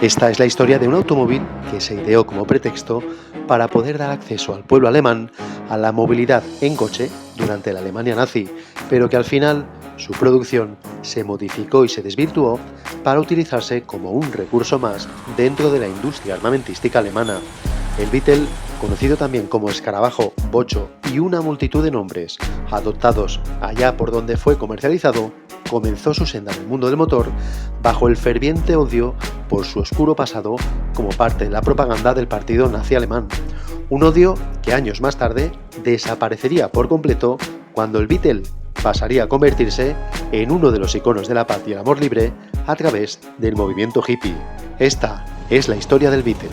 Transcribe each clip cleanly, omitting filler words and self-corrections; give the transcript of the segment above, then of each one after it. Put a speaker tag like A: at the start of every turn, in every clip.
A: Esta es la historia de un automóvil que se ideó como pretexto para poder dar acceso al pueblo alemán a la movilidad en coche durante la Alemania nazi, pero que al final su producción se modificó y se desvirtuó para utilizarse como un recurso más dentro de la industria armamentística alemana. El Beetle, conocido también como escarabajo, bocho y una multitud de nombres adoptados allá por donde fue comercializado, comenzó su senda en el mundo del motor bajo el ferviente odio por su oscuro pasado como parte de la propaganda del partido nazi alemán. Un odio que años más tarde desaparecería por completo cuando el Beetle pasaría a convertirse en uno de los iconos de la paz y el amor libre a través del movimiento hippie. Esta es la historia del Beetle.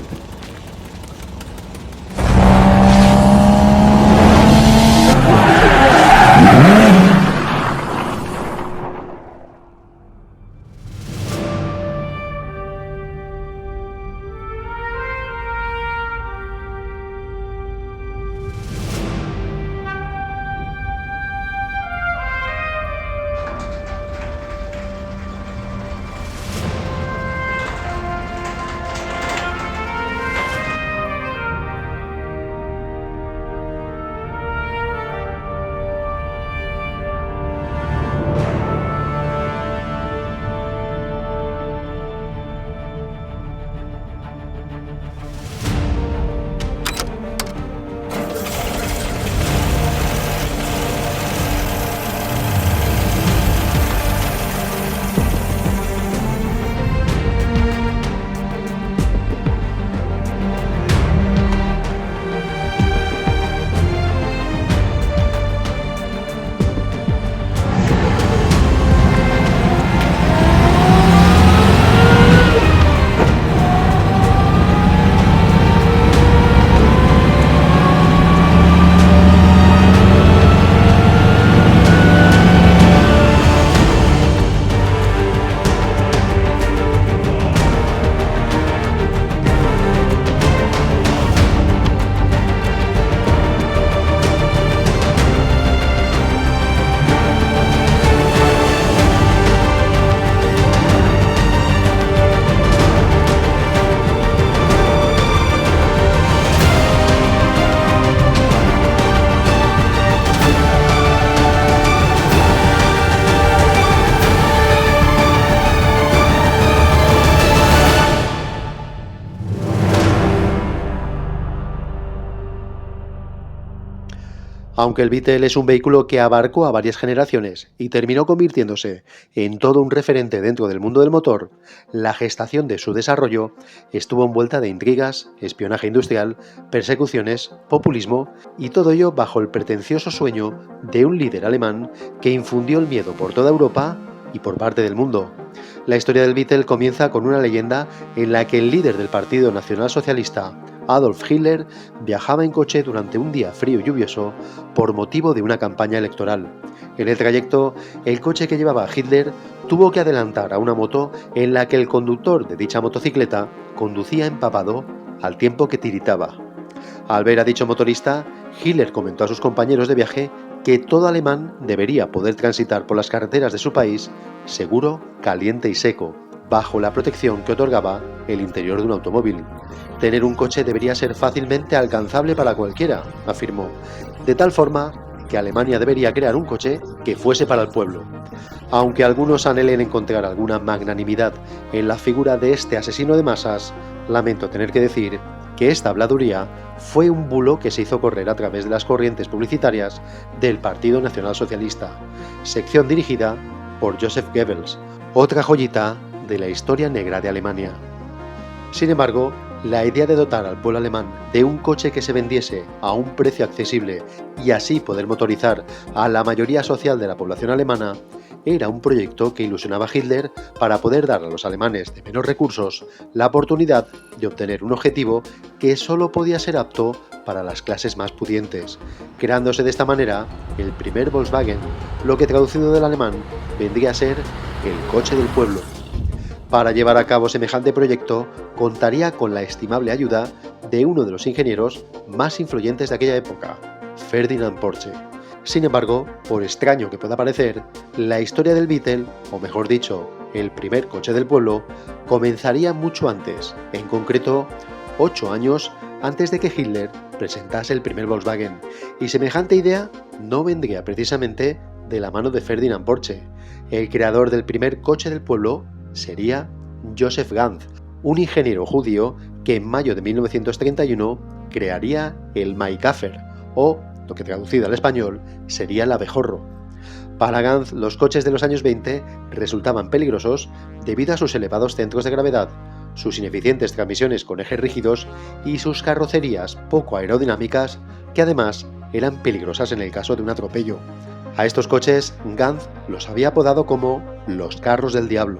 A: Aunque el Beetle es un vehículo que abarcó a varias generaciones y terminó convirtiéndose en todo un referente dentro del mundo del motor, la gestación de su desarrollo estuvo envuelta de intrigas, espionaje industrial, persecuciones, populismo y todo ello bajo el pretencioso sueño de un líder alemán que infundió el miedo por toda Europa y por parte del mundo. La historia del Beetle comienza con una leyenda en la que el líder del Partido Nacional Socialista, Adolf Hitler, viajaba en coche durante un día frío y lluvioso por motivo de una campaña electoral. En el trayecto, el coche que llevaba a Hitler tuvo que adelantar a una moto en la que el conductor de dicha motocicleta conducía empapado al tiempo que tiritaba. Al ver a dicho motorista, Hitler comentó a sus compañeros de viaje que todo alemán debería poder transitar por las carreteras de su país seguro, caliente y seco, bajo la protección que otorgaba el interior de un automóvil. Tener un coche debería ser fácilmente alcanzable para cualquiera, afirmó, de tal forma que Alemania debería crear un coche que fuese para el pueblo. Aunque algunos anhelen encontrar alguna magnanimidad en la figura de este asesino de masas, lamento tener que decir que esta habladuría fue un bulo que se hizo correr a través de las corrientes publicitarias del Partido Nacional Socialista, sección dirigida por Joseph Goebbels, otra joyita de la historia negra de Alemania. Sin embargo, la idea de dotar al pueblo alemán de un coche que se vendiese a un precio accesible y así poder motorizar a la mayoría social de la población alemana era un proyecto que ilusionaba a Hitler para poder dar a los alemanes de menos recursos la oportunidad de obtener un objetivo que solo podía ser apto para las clases más pudientes, creándose de esta manera el primer Volkswagen, lo que traducido del alemán vendría a ser el coche del pueblo. Para llevar a cabo semejante proyecto, contaría con la estimable ayuda de uno de los ingenieros más influyentes de aquella época, Ferdinand Porsche. Sin embargo, por extraño que pueda parecer, la historia del Beetle, o mejor dicho, el primer coche del pueblo, comenzaría mucho antes, en concreto 8 años antes de que Hitler presentase el primer Volkswagen, y semejante idea no vendría precisamente de la mano de Ferdinand Porsche. El creador del primer coche del pueblo sería Joseph Ganz, un ingeniero judío que en mayo de 1931 crearía el Maicaffer, o, lo que traducido al español, sería el abejorro. Para Ganz, los coches de los años 20 resultaban peligrosos debido a sus elevados centros de gravedad, sus ineficientes transmisiones con ejes rígidos y sus carrocerías poco aerodinámicas, que además eran peligrosas en el caso de un atropello. A estos coches, Ganz los había apodado como los carros del diablo.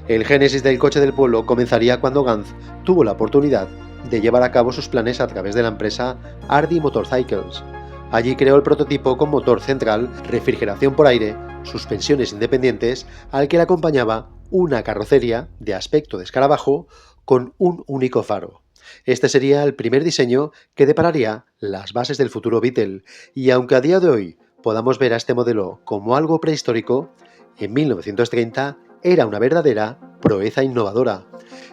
A: El génesis del coche del pueblo comenzaría cuando Ganz tuvo la oportunidad de llevar a cabo sus planes a través de la empresa Hardy Motorcycles. Allí creó el prototipo con motor central, refrigeración por aire, suspensiones independientes, al que le acompañaba una carrocería de aspecto de escarabajo con un único faro. Este sería el primer diseño que depararía las bases del futuro Beetle, y aunque a día de hoy podamos ver a este modelo como algo prehistórico, en 1930 era una verdadera proeza innovadora.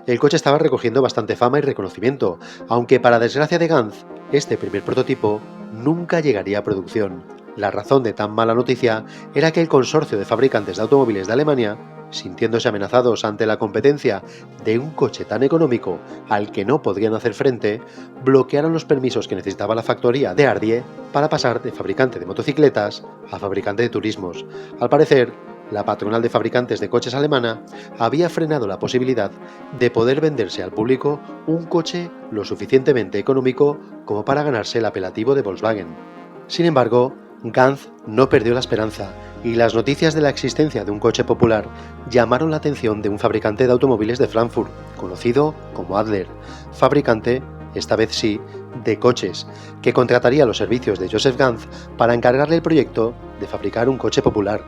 A: El coche estaba recogiendo bastante fama y reconocimiento, aunque para desgracia de Ganz, este primer prototipo nunca llegaría a producción. La razón de tan mala noticia era que el consorcio de fabricantes de automóviles de Alemania, sintiéndose amenazados ante la competencia de un coche tan económico al que no podrían hacer frente, bloquearon los permisos que necesitaba la factoría de Ardie para pasar de fabricante de motocicletas a fabricante de turismos. Al parecer, la patronal de fabricantes de coches alemana había frenado la posibilidad de poder venderse al público un coche lo suficientemente económico como para ganarse el apelativo de Volkswagen. Sin embargo, Ganz no perdió la esperanza, y las noticias de la existencia de un coche popular llamaron la atención de un fabricante de automóviles de Frankfurt, conocido como Adler, fabricante, esta vez sí, de coches, que contrataría los servicios de Joseph Ganz para encargarle el proyecto de fabricar un coche popular.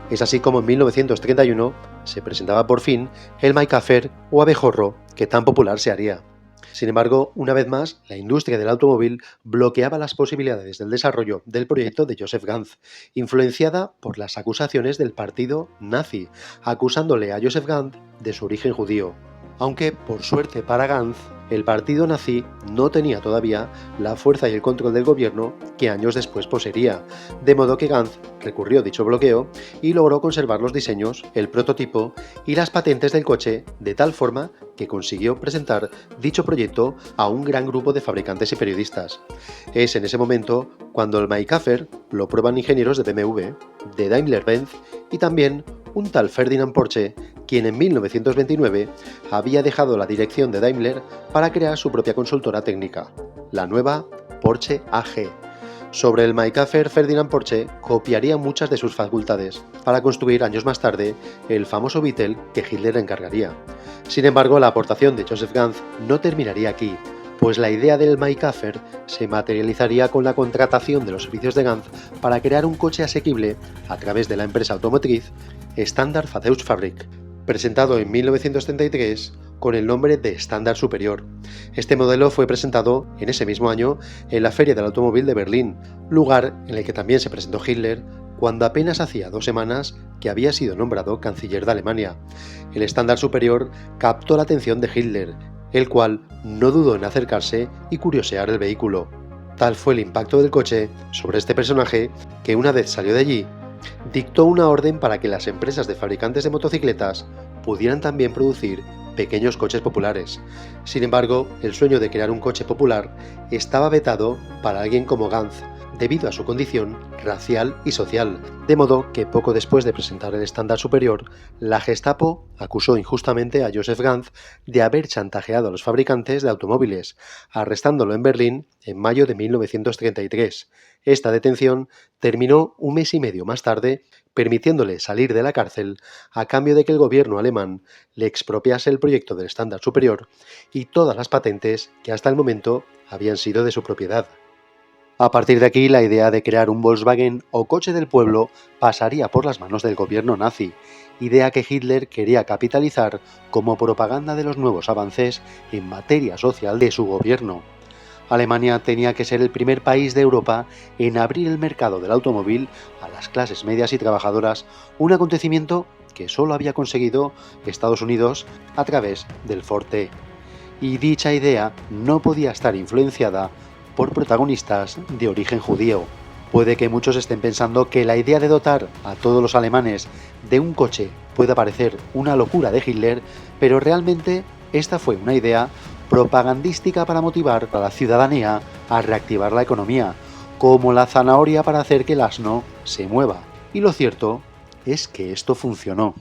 A: Es así como en 1931 se presentaba por fin el Maicaffer o abejorro que tan popular se haría. Sin embargo, una vez más, la industria del automóvil bloqueaba las posibilidades del desarrollo del proyecto de Joseph Ganz, influenciada por las acusaciones del partido nazi, acusándole a Joseph Ganz de su origen judío. Aunque, por suerte para Ganz, el partido nazi no tenía todavía la fuerza y el control del gobierno que años después poseería, de modo que Ganz recurrió a dicho bloqueo y logró conservar los diseños, el prototipo y las patentes del coche de tal forma que consiguió presentar dicho proyecto a un gran grupo de fabricantes y periodistas. Es en ese momento cuando el Maicaffer lo prueban ingenieros de BMW, de Daimler-Benz y también un tal Ferdinand Porsche, quien en 1929 había dejado la dirección de Daimler para crear su propia consultora técnica, la nueva Porsche AG. Sobre el Maicaffer, Ferdinand Porsche copiaría muchas de sus facultades para construir años más tarde el famoso Beetle que Hitler encargaría. Sin embargo, la aportación de Joseph Ganz no terminaría aquí, pues la idea del Maicaffer se materializaría con la contratación de los servicios de Ganz para crear un coche asequible a través de la empresa automotriz Standard Fahrzeugfabrik, presentado en 1933 con el nombre de Standard Superior. Este modelo fue presentado en ese mismo año en la Feria del Automóvil de Berlín, lugar en el que también se presentó Hitler cuando apenas hacía 2 semanas que había sido nombrado canciller de Alemania. El Standard Superior captó la atención de Hitler, el cual no dudó en acercarse y curiosear el vehículo. Tal fue el impacto del coche sobre este personaje que, una vez salió de allí, dictó una orden para que las empresas de fabricantes de motocicletas pudieran también producir pequeños coches populares. Sin embargo, el sueño de crear un coche popular estaba vetado para alguien como Ganz, debido a su condición racial y social, de modo que poco después de presentar el estándar superior, la Gestapo acusó injustamente a Joseph Ganz de haber chantajeado a los fabricantes de automóviles, arrestándolo en Berlín en mayo de 1933. Esta detención terminó un mes y medio más tarde, permitiéndole salir de la cárcel a cambio de que el gobierno alemán le expropiase el proyecto del estándar superior y todas las patentes que hasta el momento habían sido de su propiedad. A partir de aquí, la idea de crear un Volkswagen o coche del pueblo pasaría por las manos del gobierno nazi, idea que Hitler quería capitalizar como propaganda de los nuevos avances en materia social de su gobierno. Alemania tenía que ser el primer país de Europa en abrir el mercado del automóvil a las clases medias y trabajadoras, un acontecimiento que solo había conseguido Estados Unidos a través del Forte. Y dicha idea no podía estar influenciada por protagonistas de origen judío. Puede que muchos estén pensando que la idea de dotar a todos los alemanes de un coche puede parecer una locura de Hitler, pero realmente esta fue una idea propagandística para motivar a la ciudadanía a reactivar la economía, como la zanahoria para hacer que el asno se mueva. Y lo cierto es que esto funcionó.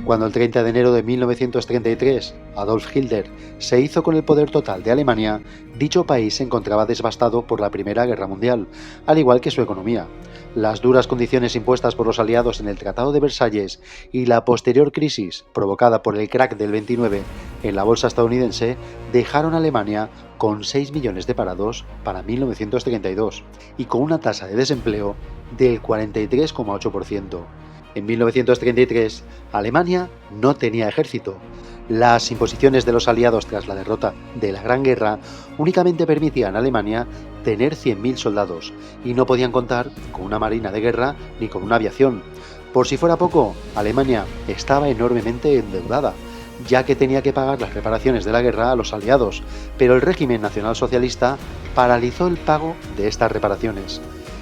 A: Cuando el 30 de enero de 1933 Adolf Hitler se hizo con el poder total de Alemania, dicho país se encontraba devastado por la Primera Guerra Mundial, al igual que su economía. Las duras condiciones impuestas por los aliados en el Tratado de Versalles y la posterior crisis provocada por el crack del 29 en la bolsa estadounidense dejaron a Alemania con 6 millones de parados para 1932 y con una tasa de desempleo del 43,8%. En 1933, Alemania no tenía ejército. Las imposiciones de los aliados tras la derrota de la Gran Guerra únicamente permitían a Alemania tener 100.000 soldados y no podían contar con una marina de guerra ni con una aviación. Por si fuera poco, Alemania estaba enormemente endeudada, ya que tenía que pagar las reparaciones de la guerra a los aliados, pero el régimen nacionalsocialista paralizó el pago de estas reparaciones.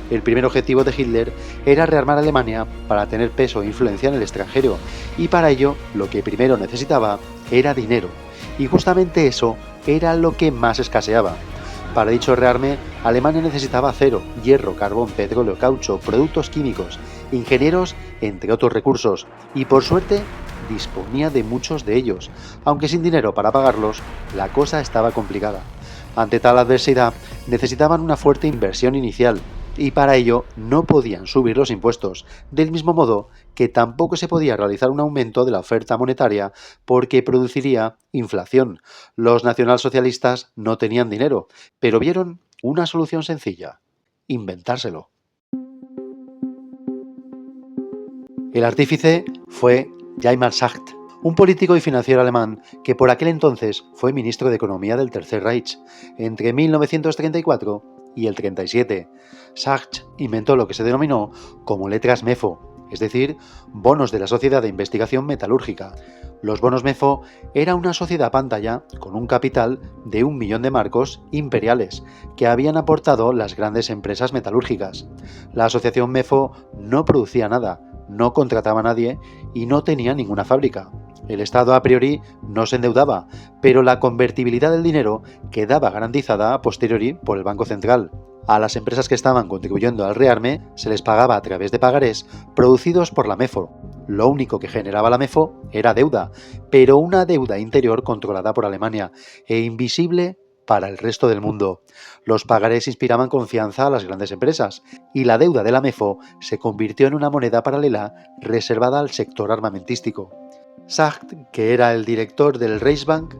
A: El primer objetivo de Hitler era rearmar a Alemania para tener peso e influencia en el extranjero, y para ello lo que primero necesitaba era dinero, y justamente eso era lo que más escaseaba. Para dicho rearme, Alemania necesitaba acero, hierro, carbón, petróleo, caucho, productos químicos, ingenieros, entre otros recursos, y por suerte disponía de muchos de ellos, aunque sin dinero para pagarlos, la cosa estaba complicada. Ante tal adversidad, necesitaban una fuerte inversión inicial, y para ello no podían subir los impuestos, del mismo modo que tampoco se podía realizar un aumento de la oferta monetaria porque produciría inflación. Los nacionalsocialistas no tenían dinero, pero vieron una solución sencilla: inventárselo. El artífice fue Hjalmar Schacht, un político y financiero alemán que por aquel entonces fue ministro de Economía del Tercer Reich entre 1934 y el 37. Schacht inventó lo que se denominó como letras MEFO, es decir, bonos de la Sociedad de Investigación Metalúrgica. Los bonos MEFO era una sociedad pantalla con un capital de 1 millón de marcos imperiales que habían aportado las grandes empresas metalúrgicas. La asociación MEFO no producía nada, no contrataba a nadie y no tenía ninguna fábrica. El Estado a priori no se endeudaba, pero la convertibilidad del dinero quedaba garantizada a posteriori por el Banco Central. A las empresas que estaban contribuyendo al rearme se les pagaba a través de pagarés producidos por la MEFO. Lo único que generaba la MEFO era deuda, pero una deuda interior controlada por Alemania e invisible para el resto del mundo. Los pagarés inspiraban confianza a las grandes empresas y la deuda de la MEFO se convirtió en una moneda paralela reservada al sector armamentístico. Schacht, que era el director del Reichsbank,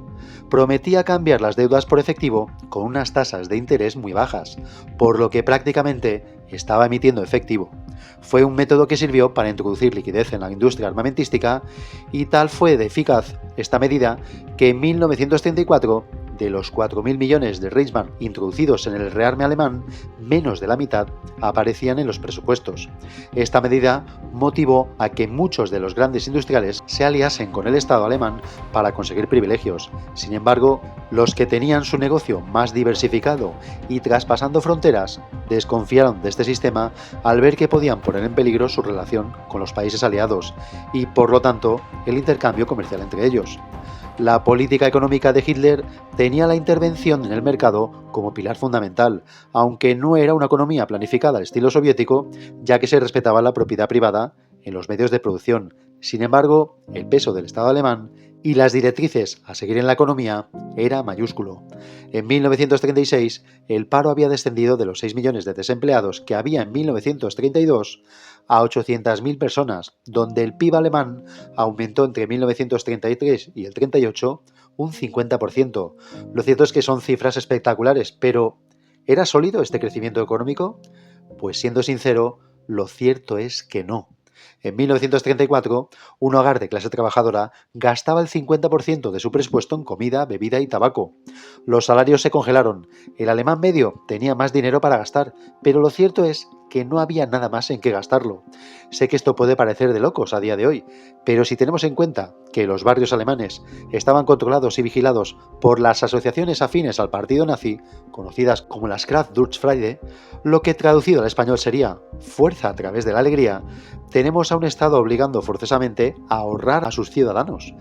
A: prometía cambiar las deudas por efectivo con unas tasas de interés muy bajas, por lo que prácticamente estaba emitiendo efectivo. Fue un método que sirvió para introducir liquidez en la industria armamentística y tal fue de eficaz esta medida que en 1934, de los 4.000 millones de Reichsmark introducidos en el rearme alemán, menos de la mitad aparecían en los presupuestos. Esta medida motivó a que muchos de los grandes industriales se aliasen con el Estado alemán para conseguir privilegios. Sin embargo, los que tenían su negocio más diversificado y traspasando fronteras desconfiaron de este sistema al ver que podían poner en peligro su relación con los países aliados y, por lo tanto, el intercambio comercial entre ellos. La política económica de Hitler tenía la intervención en el mercado como pilar fundamental, aunque no era una economía planificada al estilo soviético, ya que se respetaba la propiedad privada en los medios de producción, Sin embargo, el peso del Estado alemán y las directrices a seguir en la economía era mayúsculo. En 1936, el paro había descendido de los 6 millones de desempleados que había en 1932 a 800.000 personas, donde el PIB alemán aumentó entre 1933 y el 38 un 50%. Lo cierto es que son cifras espectaculares, pero ¿era sólido este crecimiento económico? Pues siendo sincero, lo cierto es que no. En 1934, un hogar de clase trabajadora gastaba el 50% de su presupuesto en comida, bebida y tabaco. Los salarios se congelaron, el alemán medio tenía más dinero para gastar, pero lo cierto es que no había nada más en qué gastarlo. Sé que esto puede parecer de locos a día de hoy, pero si tenemos en cuenta que los barrios alemanes estaban controlados y vigilados por las asociaciones afines al partido nazi, conocidas como las Kraft-Durchfreiheit, lo que traducido al español sería fuerza a través de la alegría, tenemos a un Estado obligando forzosamente a ahorrar a sus ciudadanos,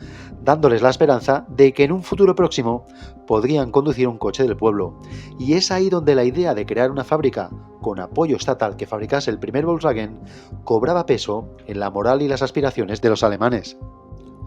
A: dándoles la esperanza de que en un futuro próximo podrían conducir un coche del pueblo. Y es ahí donde la idea de crear una fábrica con apoyo estatal que fabricase el primer Volkswagen cobraba peso en la moral y las aspiraciones de los alemanes.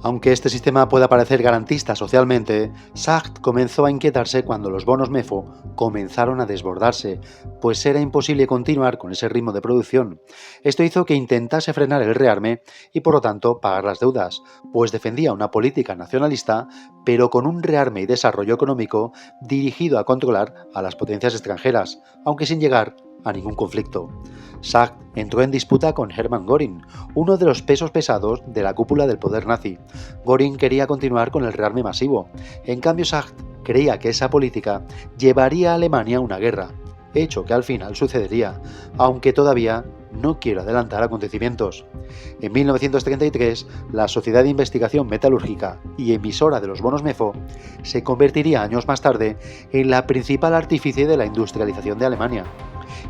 A: Aunque este sistema pueda parecer garantista socialmente, Sacht comenzó a inquietarse cuando los bonos MEFO comenzaron a desbordarse, pues era imposible continuar con ese ritmo de producción. Esto hizo que intentase frenar el rearme y por lo tanto pagar las deudas, pues defendía una política nacionalista, pero con un rearme y desarrollo económico dirigido a controlar a las potencias extranjeras, aunque sin llegar a ningún conflicto. Sacht entró en disputa con Hermann Göring, uno de los pesos pesados de la cúpula del poder nazi. Göring quería continuar con el rearme masivo. En cambio, Sacht creía que esa política llevaría a Alemania a una guerra, hecho que al final sucedería, aunque todavía no quiero adelantar acontecimientos. En 1933, la Sociedad de Investigación Metalúrgica y emisora de los bonos MEFO se convertiría años más tarde en la principal artífice de la industrialización de Alemania.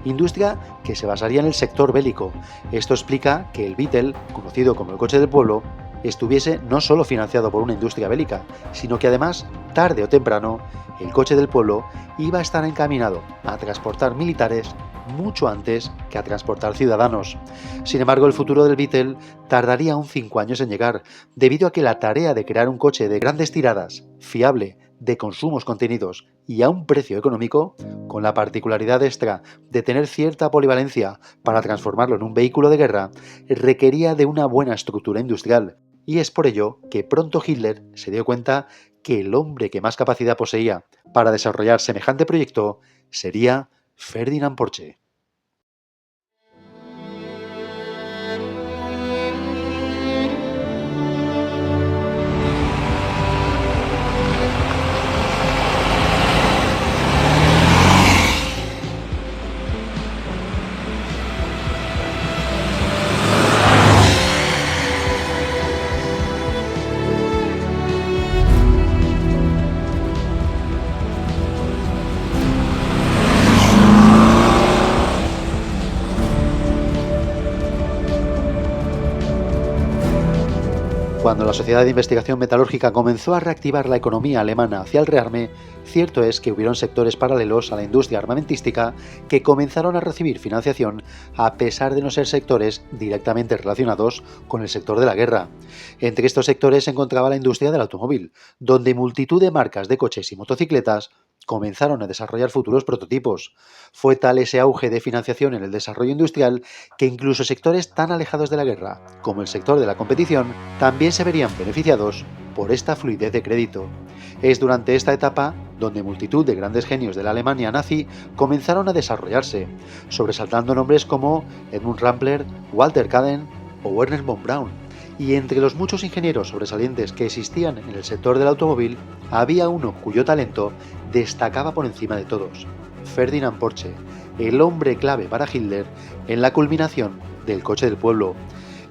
A: Industria que se basaría en el sector bélico. Esto explica que el Beetle, conocido como el coche del pueblo, estuviese no solo financiado por una industria bélica, sino que además, tarde o temprano, el coche del pueblo iba a estar encaminado a transportar militares mucho antes que a transportar ciudadanos. Sin embargo, el futuro del Beetle tardaría aún 5 años en llegar, debido a que la tarea de crear un coche de grandes tiradas, fiable, de consumos contenidos y a un precio económico, con la particularidad extra de tener cierta polivalencia para transformarlo en un vehículo de guerra, requería de una buena estructura industrial, y es por ello que pronto Hitler se dio cuenta que el hombre que más capacidad poseía para desarrollar semejante proyecto sería Ferdinand Porsche. Cuando la Sociedad de Investigación Metalúrgica comenzó a reactivar la economía alemana hacia el rearme, cierto es que hubieron sectores paralelos a la industria armamentística que comenzaron a recibir financiación a pesar de no ser sectores directamente relacionados con el sector de la guerra. Entre estos sectores se encontraba la industria del automóvil, donde multitud de marcas de coches y motocicletas comenzaron a desarrollar futuros prototipos. Fue tal ese auge de financiación en el desarrollo industrial que incluso sectores tan alejados de la guerra como el sector de la competición también se verían beneficiados por esta fluidez de crédito. Es durante esta etapa donde multitud de grandes genios de la Alemania nazi comenzaron a desarrollarse, sobresaltando nombres como Edmund Rampler, Walter Kaden o Werner von Braun. Y entre los muchos ingenieros sobresalientes que existían en el sector del automóvil, había uno cuyo talento destacaba por encima de todos: Ferdinand Porsche, el hombre clave para Hitler en la culminación del coche del pueblo.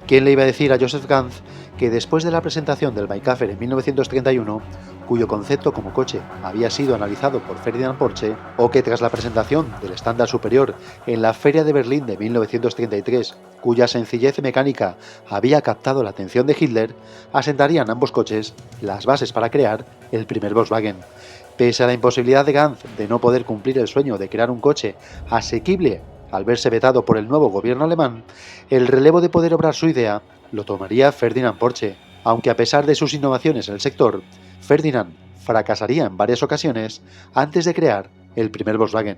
A: ¿Quién le iba a decir a Joseph Ganz que después de la presentación del Maifaffer en 1931, cuyo concepto como coche había sido analizado por Ferdinand Porsche, o que tras la presentación del estándar superior en la Feria de Berlín de 1933, cuya sencillez mecánica había captado la atención de Hitler, asentarían ambos coches las bases para crear el primer Volkswagen? Pese a la imposibilidad de Ganz de no poder cumplir el sueño de crear un coche asequible al verse vetado por el nuevo gobierno alemán, el relevo de poder obrar su idea lo tomaría Ferdinand Porsche, aunque a pesar de sus innovaciones en el sector, Ferdinand fracasaría en varias ocasiones antes de crear el primer Volkswagen.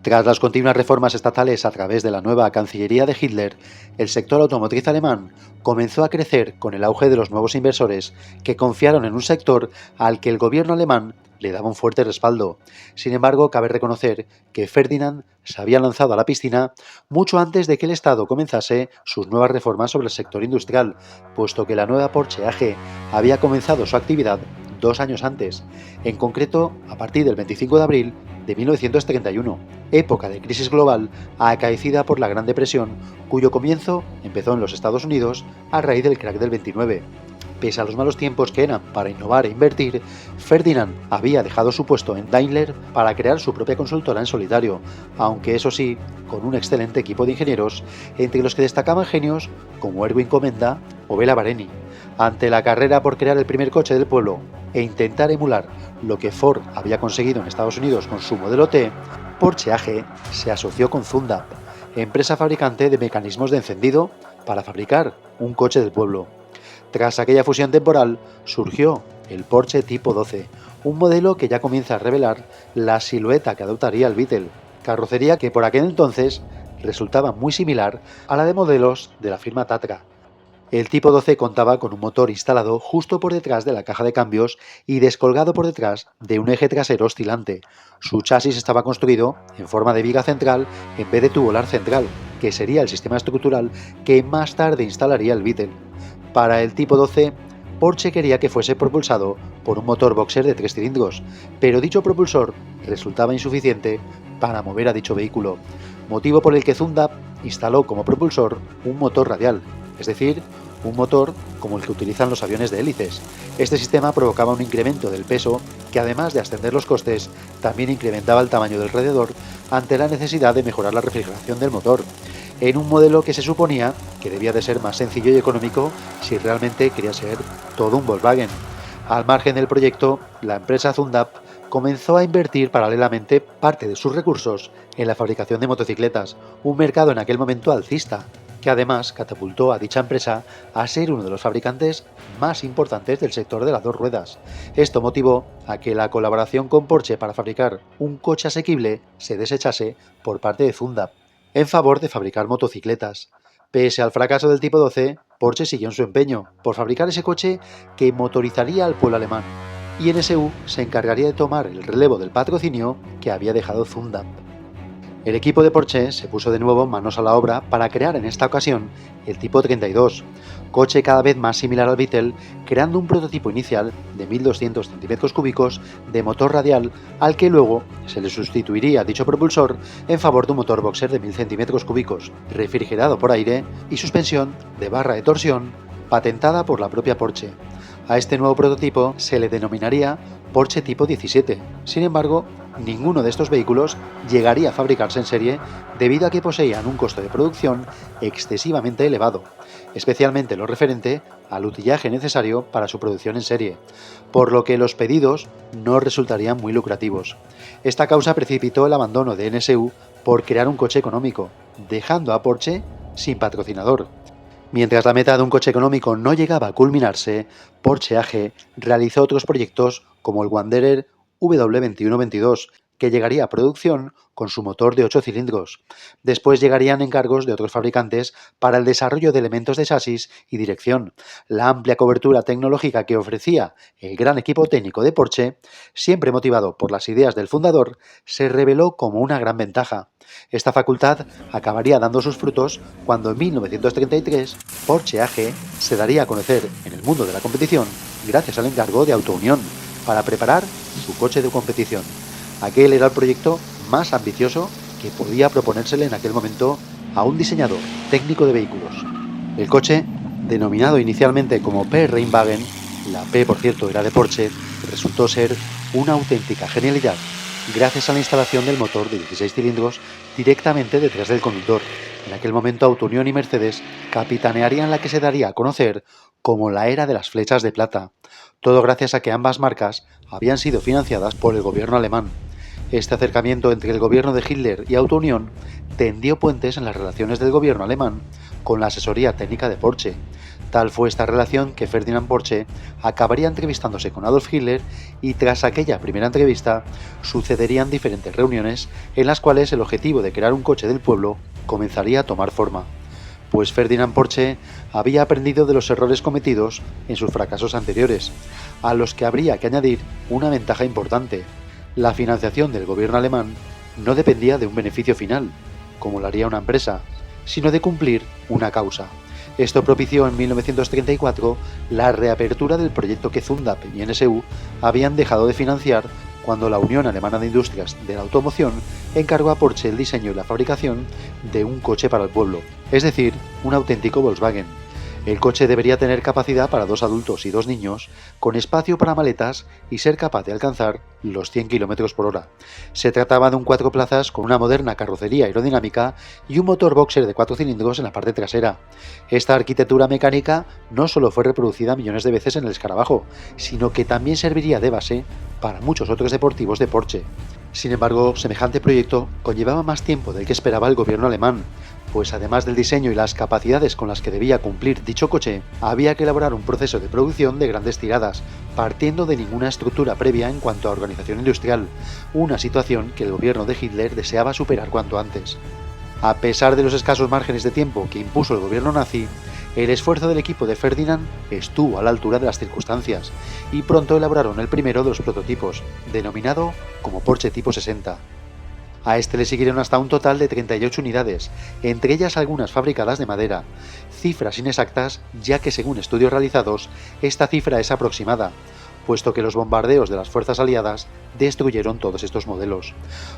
A: Tras las continuas reformas estatales a través de la nueva Cancillería de Hitler, el sector automotriz alemán comenzó a crecer con el auge de los nuevos inversores que confiaron en un sector al que el gobierno alemán le daba un fuerte respaldo. Sin embargo, cabe reconocer que Ferdinand se había lanzado a la piscina mucho antes de que el Estado comenzase sus nuevas reformas sobre el sector industrial, puesto que la nueva Porsche AG había comenzado su actividad 2 años antes, en concreto a partir del 25 de abril de 1931, época de crisis global acaecida por la Gran Depresión, cuyo comienzo empezó en los Estados Unidos a raíz del crack del 29. Pese a los malos tiempos que eran para innovar e invertir, Ferdinand había dejado su puesto en Daimler para crear su propia consultora en solitario, aunque eso sí, con un excelente equipo de ingenieros, entre los que destacaban genios como Erwin Komenda o Bela Bareni. Ante la carrera por crear el primer coche del pueblo e intentar emular lo que Ford había conseguido en Estados Unidos con su modelo T, Porsche AG se asoció con Zundap, empresa fabricante de mecanismos de encendido para fabricar un coche del pueblo. Tras aquella fusión temporal, surgió el Porsche Tipo 12, un modelo que ya comienza a revelar la silueta que adoptaría el Beetle, carrocería que por aquel entonces resultaba muy similar a la de modelos de la firma Tatra. El Tipo 12 contaba con un motor instalado justo por detrás de la caja de cambios y descolgado por detrás de un eje trasero oscilante. Su chasis estaba construido en forma de viga central en vez de tubular central, que sería el sistema estructural que más tarde instalaría el Beetle. Para el Tipo 12, Porsche quería que fuese propulsado por un motor boxer de 3 cilindros, pero dicho propulsor resultaba insuficiente para mover a dicho vehículo, motivo por el que Zundap instaló como propulsor un motor radial, es decir, un motor como el que utilizan los aviones de hélices. Este sistema provocaba un incremento del peso que, además de ascender los costes, también incrementaba el tamaño del radiador ante la necesidad de mejorar la refrigeración del motor, en un modelo que se suponía que debía de ser más sencillo y económico si realmente quería ser todo un Volkswagen. Al margen del proyecto, la empresa Zundap comenzó a invertir paralelamente parte de sus recursos en la fabricación de motocicletas, un mercado en aquel momento alcista, que además catapultó a dicha empresa a ser uno de los fabricantes más importantes del sector de las dos ruedas. Esto motivó a que la colaboración con Porsche para fabricar un coche asequible se desechase por parte de Zundap, en favor de fabricar motocicletas. Pese al fracaso del Tipo 12, Porsche siguió en su empeño por fabricar ese coche que motorizaría al pueblo alemán, y NSU se encargaría de tomar el relevo del patrocinio que había dejado Zundap. El equipo de Porsche se puso de nuevo manos a la obra para crear en esta ocasión el Tipo 32, coche cada vez más similar al Beetle, creando un prototipo inicial de 1200 cm3 de motor radial al que luego se le sustituiría dicho propulsor en favor de un motor boxer de 1000 cm3, refrigerado por aire y suspensión de barra de torsión patentada por la propia Porsche. A este nuevo prototipo se le denominaría Porsche Tipo 17. Sin embargo, ninguno de estos vehículos llegaría a fabricarse en serie debido a que poseían un costo de producción excesivamente elevado, especialmente lo referente al utillaje necesario para su producción en serie, por lo que los pedidos no resultarían muy lucrativos. Esta causa precipitó el abandono de NSU por crear un coche económico, dejando a Porsche sin patrocinador. Mientras la meta de un coche económico no llegaba a culminarse, Porsche AG realizó otros proyectos como el Wanderer W2122, que llegaría a producción con su motor de 8 cilindros. Después llegarían encargos de otros fabricantes para el desarrollo de elementos de chasis y dirección. La amplia cobertura tecnológica que ofrecía el gran equipo técnico de Porsche, siempre motivado por las ideas del fundador, se reveló como una gran ventaja. Esta facultad acabaría dando sus frutos cuando en 1933 Porsche AG se daría a conocer en el mundo de la competición gracias al encargo de Auto Union para preparar su coche de competición. Aquel era el proyecto más ambicioso que podía proponérsele en aquel momento a un diseñador técnico de vehículos. El coche, denominado inicialmente como P-Rheinwagen, la P por cierto era de Porsche, resultó ser una auténtica genialidad gracias a la instalación del motor de 16 cilindros directamente detrás del conductor. En aquel momento Auto Union y Mercedes capitanearían la que se daría a conocer como la era de las flechas de plata, todo gracias a que ambas marcas habían sido financiadas por el gobierno alemán. Este acercamiento entre el gobierno de Hitler y Auto Union tendió puentes en las relaciones del gobierno alemán con la asesoría técnica de Porsche. Tal fue esta relación que Ferdinand Porsche acabaría entrevistándose con Adolf Hitler y tras aquella primera entrevista sucederían diferentes reuniones en las cuales el objetivo de crear un coche del pueblo comenzaría a tomar forma. Pues Ferdinand Porsche había aprendido de los errores cometidos en sus fracasos anteriores, a los que habría que añadir una ventaja importante. La financiación del gobierno alemán no dependía de un beneficio final, como lo haría una empresa, sino de cumplir una causa. Esto propició en 1934 la reapertura del proyecto que Zundap y NSU habían dejado de financiar cuando la Unión Alemana de Industrias de la Automoción encargó a Porsche el diseño y la fabricación de un coche para el pueblo, es decir, un auténtico Volkswagen. El coche debería tener capacidad para 2 adultos y 2 niños, con espacio para maletas y ser capaz de alcanzar los 100 km por hora. Se trataba de un 4 plazas con una moderna carrocería aerodinámica y un motor boxer de 4 cilindros en la parte trasera. Esta arquitectura mecánica no solo fue reproducida millones de veces en el escarabajo, sino que también serviría de base para muchos otros deportivos de Porsche. Sin embargo, semejante proyecto conllevaba más tiempo del que esperaba el gobierno alemán, pues además del diseño y las capacidades con las que debía cumplir dicho coche, había que elaborar un proceso de producción de grandes tiradas, partiendo de ninguna estructura previa en cuanto a organización industrial, una situación que el gobierno de Hitler deseaba superar cuanto antes. A pesar de los escasos márgenes de tiempo que impuso el gobierno nazi, el esfuerzo del equipo de Ferdinand estuvo a la altura de las circunstancias y pronto elaboraron el primero de los prototipos, denominado como Porsche Tipo 60. A este le siguieron hasta un total de 38 unidades, entre ellas algunas fabricadas de madera, cifras inexactas ya que según estudios realizados, esta cifra es aproximada, puesto que los bombardeos de las fuerzas aliadas destruyeron todos estos modelos.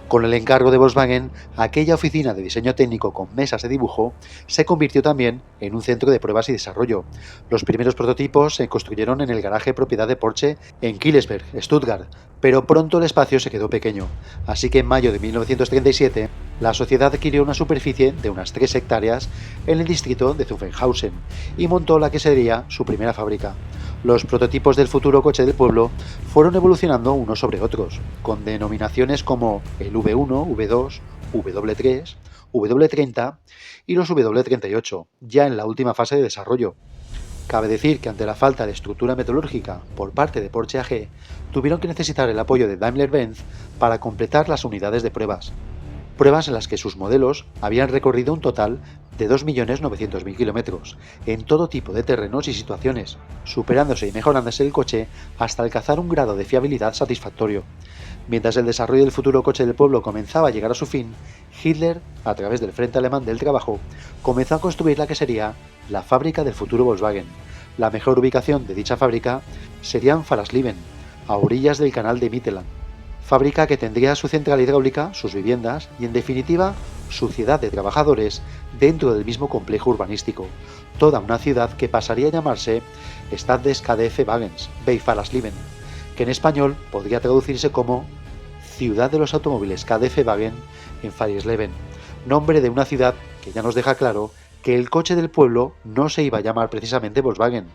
A: Con el encargo de Volkswagen, aquella oficina de diseño técnico con mesas de dibujo se convirtió también en un centro de pruebas y desarrollo. Los primeros prototipos se construyeron en el garaje propiedad de Porsche en Killesberg, Stuttgart, pero pronto el espacio se quedó pequeño, así que en mayo de 1937 la sociedad adquirió una superficie de unas 3 hectáreas en el distrito de Zuffenhausen y montó la que sería su primera fábrica. Los prototipos del futuro coche del pueblo fueron evolucionando unos sobre otros, con denominaciones como el V1, V2, W3, W30 y los W38, ya en la última fase de desarrollo. Cabe decir que ante la falta de estructura metalúrgica por parte de Porsche AG, tuvieron que necesitar el apoyo de Daimler-Benz para completar las unidades de pruebas en las que sus modelos habían recorrido un total de 2.900.000 kilómetros, en todo tipo de terrenos y situaciones, superándose y mejorándose el coche hasta alcanzar un grado de fiabilidad satisfactorio. Mientras el desarrollo del futuro coche del pueblo comenzaba a llegar a su fin, Hitler, a través del Frente Alemán del Trabajo, comenzó a construir la que sería la fábrica del futuro Volkswagen. La mejor ubicación de dicha fábrica sería en Fallersleben, a orillas del canal de Mittelland. Fábrica que tendría su central hidráulica, sus viviendas y, en definitiva, su ciudad de trabajadores dentro del mismo complejo urbanístico. Toda una ciudad que pasaría a llamarse Stadt des KdF-Wagens, bei Fallersleben, que en español podría traducirse como Ciudad de los Automóviles KdF-Wagen en Fallersleben, nombre de una ciudad que ya nos deja claro que el coche del pueblo no se iba a llamar precisamente Volkswagen.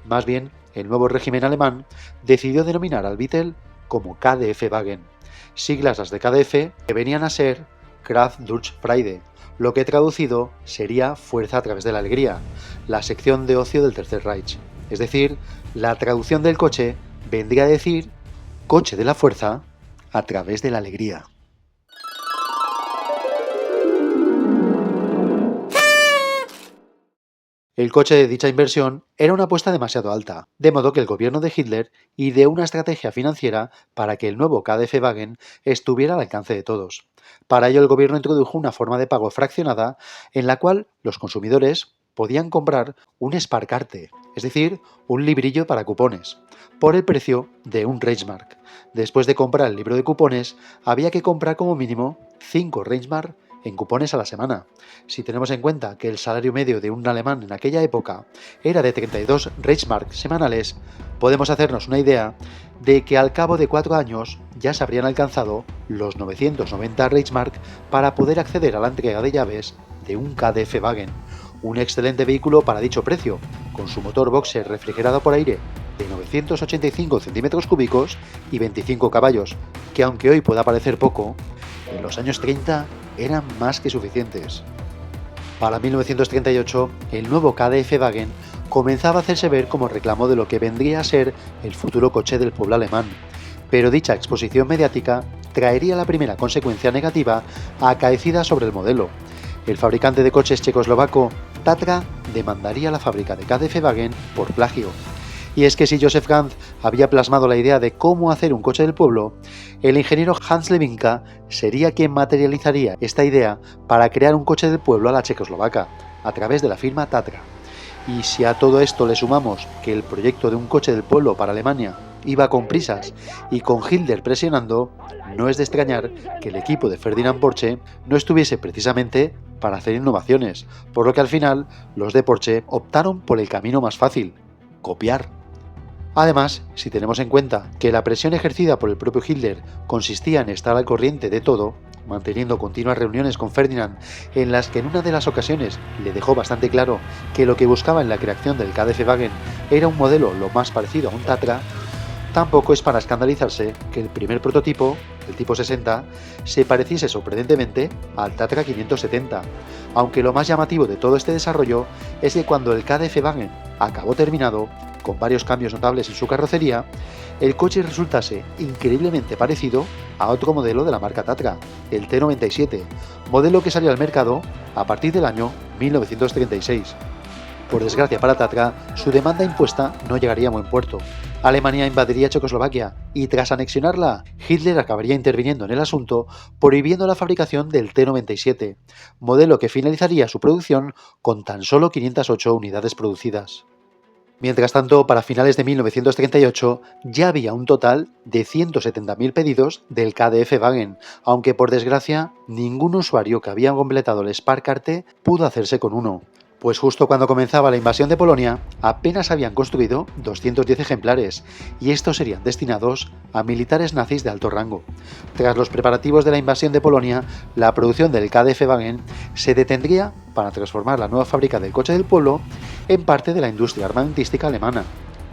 A: Más bien, el nuevo régimen alemán decidió denominar al Beetle como KdF-Wagen, siglas las de KdF que venían a ser Kraft durch Freude, lo que traducido sería Fuerza a través de la alegría, la sección de ocio del Tercer Reich. Es decir, la traducción del coche vendría a decir coche de la fuerza a través de la alegría. El coche de dicha inversión era una apuesta demasiado alta, de modo que el gobierno de Hitler ideó una estrategia financiera para que el nuevo KdF-Wagen estuviera al alcance de todos. Para ello el gobierno introdujo una forma de pago fraccionada en la cual los consumidores podían comprar un Sparkarte, es decir, un librillo para cupones, por el precio de un Reichsmark. Después de comprar el libro de cupones, había que comprar como mínimo 5 Reichsmark en cupones a la semana. Si tenemos en cuenta que el salario medio de un alemán en aquella época era de 32 Reichsmark semanales, podemos hacernos una idea de que al cabo de 4 años ya se habrían alcanzado los 990 Reichsmark para poder acceder a la entrega de llaves de un KdF-Wagen, un excelente vehículo para dicho precio, con su motor boxer refrigerado por aire de 985 centímetros cúbicos y 25 caballos, que aunque hoy pueda parecer poco, en los años 30 eran más que suficientes. Para 1938, el nuevo KDF-Wagen comenzaba a hacerse ver como reclamo de lo que vendría a ser el futuro coche del pueblo alemán, pero dicha exposición mediática traería la primera consecuencia negativa acaecida sobre el modelo. El fabricante de coches checoslovaco Tatra demandaría a la fábrica de KDF-Wagen por plagio. Y es que si Joseph Ganz había plasmado la idea de cómo hacer un coche del pueblo, el ingeniero Hans Levinka sería quien materializaría esta idea para crear un coche del pueblo a la checoslovaca, a través de la firma Tatra. Y si a todo esto le sumamos que el proyecto de un coche del pueblo para Alemania iba con prisas y con Hitler presionando, no es de extrañar que el equipo de Ferdinand Porsche no estuviese precisamente para hacer innovaciones, por lo que al final los de Porsche optaron por el camino más fácil: copiar. Además, si tenemos en cuenta que la presión ejercida por el propio Hitler consistía en estar al corriente de todo, manteniendo continuas reuniones con Ferdinand en las que en una de las ocasiones le dejó bastante claro que lo que buscaba en la creación del KDF-Wagen era un modelo lo más parecido a un Tatra, tampoco es para escandalizarse que el primer prototipo, el tipo 60, se pareciese sorprendentemente al Tatra 570, aunque lo más llamativo de todo este desarrollo es que cuando el KDF-Wagen acabó terminado, con varios cambios notables en su carrocería, el coche resultase increíblemente parecido a otro modelo de la marca Tatra, el T97, modelo que salió al mercado a partir del año 1936. Por desgracia para Tatra, su demanda impuesta no llegaría a buen puerto. Alemania invadiría Checoslovaquia y tras anexionarla, Hitler acabaría interviniendo en el asunto prohibiendo la fabricación del T97, modelo que finalizaría su producción con tan solo 508 unidades producidas. Mientras tanto, para finales de 1938 ya había un total de 170.000 pedidos del KDF-Wagen, aunque por desgracia ningún usuario que había completado el Sparkarte pudo hacerse con uno. Pues justo cuando comenzaba la invasión de Polonia, apenas habían construido 210 ejemplares, y estos serían destinados a militares nazis de alto rango. Tras los preparativos de la invasión de Polonia, la producción del KDF-Wagen se detendría para transformar la nueva fábrica del coche del pueblo en parte de la industria armamentística alemana,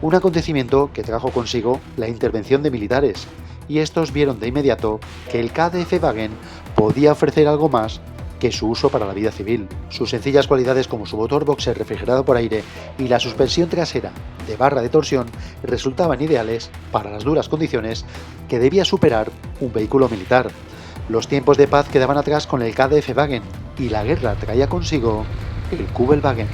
A: un acontecimiento que trajo consigo la intervención de militares, y estos vieron de inmediato que el KDF-Wagen podía ofrecer algo más que su uso para la vida civil. Sus sencillas cualidades como su motor boxer refrigerado por aire y la suspensión trasera de barra de torsión resultaban ideales para las duras condiciones que debía superar un vehículo militar. Los tiempos de paz quedaban atrás con el KDF-Wagen y la guerra traía consigo el Kübelwagen.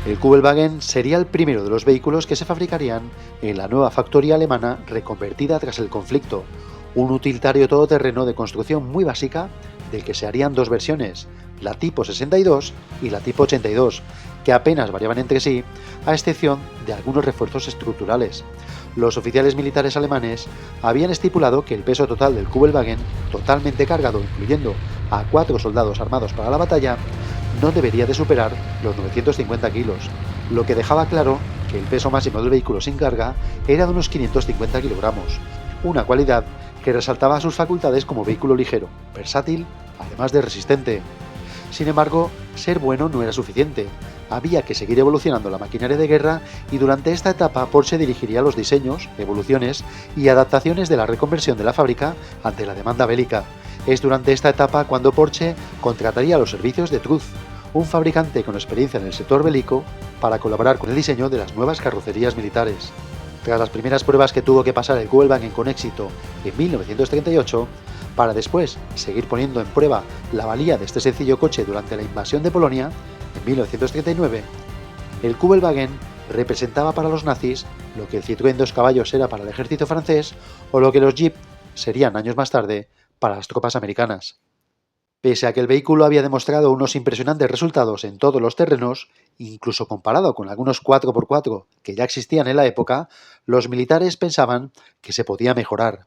A: El Kübelwagen sería el primero de los vehículos que se fabricarían en la nueva factoría alemana reconvertida tras el conflicto, un utilitario todoterreno de construcción muy básica del que se harían dos versiones, la tipo 62 y la tipo 82, que apenas variaban entre sí, a excepción de algunos refuerzos estructurales. Los oficiales militares alemanes habían estipulado que el peso total del Kübelwagen, totalmente cargado incluyendo a 4 soldados armados para la batalla, no debería de superar los 950 kilos, lo que dejaba claro que el peso máximo del vehículo sin carga era de unos 550 kilogramos, una cualidad que resaltaba sus facultades como vehículo ligero, versátil, además de resistente. Sin embargo, ser bueno no era suficiente, había que seguir evolucionando la maquinaria de guerra y durante esta etapa Porsche dirigiría los diseños, evoluciones y adaptaciones de la reconversión de la fábrica ante la demanda bélica. Es durante esta etapa cuando Porsche contrataría los servicios de Truth, un fabricante con experiencia en el sector bélico, para colaborar con el diseño de las nuevas carrocerías militares. Tras las primeras pruebas que tuvo que pasar el Kubelwagen con éxito en 1938, para después seguir poniendo en prueba la valía de este sencillo coche durante la invasión de Polonia, en 1939, el Kubelwagen representaba para los nazis lo que el Citroën 2 caballos era para el ejército francés o lo que los Jeep serían años más tarde para las tropas americanas. Pese a que el vehículo había demostrado unos impresionantes resultados en todos los terrenos, incluso comparado con algunos 4x4 que ya existían en la época, los militares pensaban que se podía mejorar.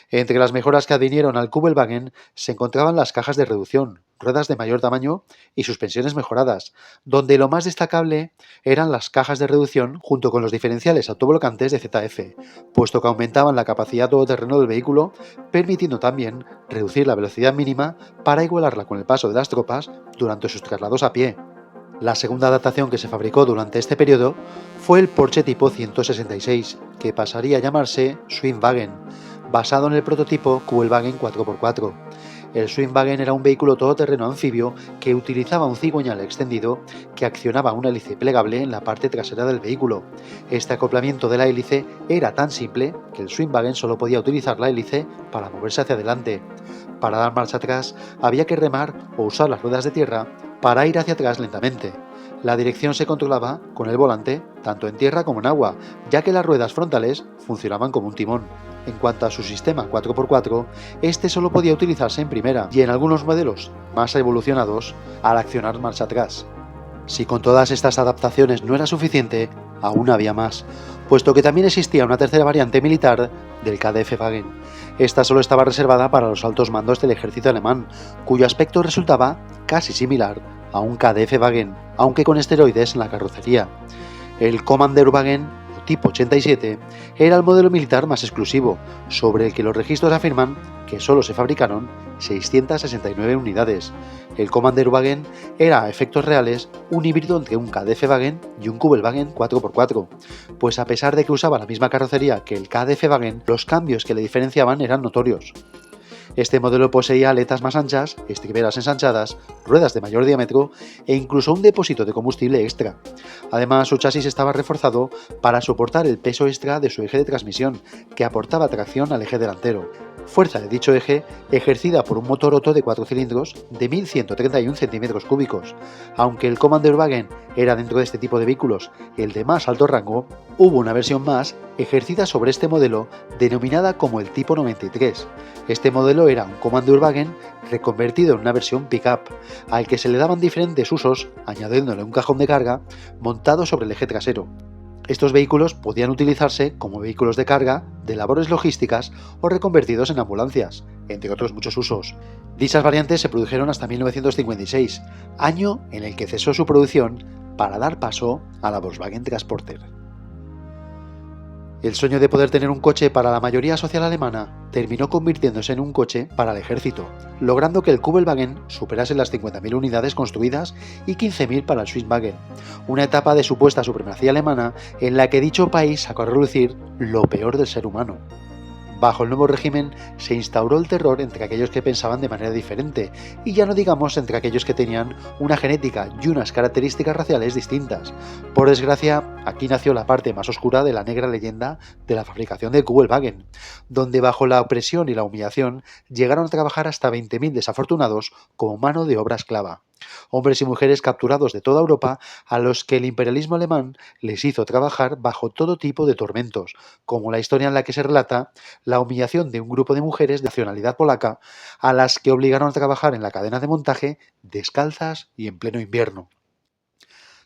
A: Entre las mejoras que advinieron al Kubelwagen se encontraban las cajas de reducción, ruedas de mayor tamaño y suspensiones mejoradas, donde lo más destacable eran las cajas de reducción junto con los diferenciales autovolcantes de ZF, puesto que aumentaban la capacidad todoterreno del vehículo, permitiendo también reducir la velocidad mínima para igualarla con el paso de las tropas durante sus traslados a pie. La segunda adaptación que se fabricó durante este periodo fue el Porsche tipo 166, que pasaría a llamarse Schwingwagen, basado en el prototipo Kubelwagen 4x4. El Schwingwagen era un vehículo todoterreno anfibio que utilizaba un cigüeñal extendido que accionaba una hélice plegable en la parte trasera del vehículo. Este acoplamiento de la hélice era tan simple que el Schwingwagen solo podía utilizar la hélice para moverse hacia adelante. Para dar marcha atrás había que remar o usar las ruedas de tierra para ir hacia atrás lentamente. La dirección se controlaba con el volante, tanto en tierra como en agua, ya que las ruedas frontales funcionaban como un timón. En cuanto a su sistema 4x4, este solo podía utilizarse en primera y en algunos modelos más evolucionados al accionar marcha atrás. Si con todas estas adaptaciones no era suficiente, aún había más, puesto que también existía una tercera variante militar del KDF-Wagen. Esta solo estaba reservada para los altos mandos del ejército alemán, cuyo aspecto resultaba casi similar a un KDF-Wagen, aunque con esteroides en la carrocería. El Kommandeur-Wagen tipo 87 era el modelo militar más exclusivo, sobre el que los registros afirman que solo se fabricaron 669 unidades. El Kommandeur-Wagen era a efectos reales un híbrido entre un KDF-Wagen y un Kubelwagen 4x4, pues a pesar de que usaba la misma carrocería que el KDF-Wagen, los cambios que le diferenciaban eran notorios. Este modelo poseía aletas más anchas, estriberas ensanchadas, ruedas de mayor diámetro e incluso un depósito de combustible extra. Además, su chasis estaba reforzado para soportar el peso extra de su eje de transmisión, que aportaba tracción al eje delantero. Fuerza de dicho eje ejercida por un motor Otto de 4 cilindros de 1131 centímetros cúbicos. Aunque el Kommandeur-Wagen era dentro de este tipo de vehículos el de más alto rango, hubo una versión más ejercida sobre este modelo denominada como el tipo 93. Este modelo era un Kommandeur-Wagen reconvertido en una versión pick-up, al que se le daban diferentes usos, añadiéndole un cajón de carga montado sobre el eje trasero. Estos vehículos podían utilizarse como vehículos de carga, de labores logísticas o reconvertidos en ambulancias, entre otros muchos usos. Dichas variantes se produjeron hasta 1956, año en el que cesó su producción para dar paso a la Volkswagen Transporter. El sueño de poder tener un coche para la mayoría social alemana terminó convirtiéndose en un coche para el ejército, logrando que el Kubelwagen superase las 50.000 unidades construidas y 15.000 para el Schwingwagen, una etapa de supuesta supremacía alemana en la que dicho país sacó a relucir lo peor del ser humano. Bajo el nuevo régimen se instauró el terror entre aquellos que pensaban de manera diferente, y ya no digamos entre aquellos que tenían una genética y unas características raciales distintas. Por desgracia, aquí nació la parte más oscura de la negra leyenda de la fabricación del Kubelwagen, donde bajo la opresión y la humillación llegaron a trabajar hasta 20.000 desafortunados como mano de obra esclava. Hombres y mujeres capturados de toda Europa a los que el imperialismo alemán les hizo trabajar bajo todo tipo de tormentos, como la historia en la que se relata la humillación de un grupo de mujeres de nacionalidad polaca a las que obligaron a trabajar en la cadena de montaje descalzas y en pleno invierno.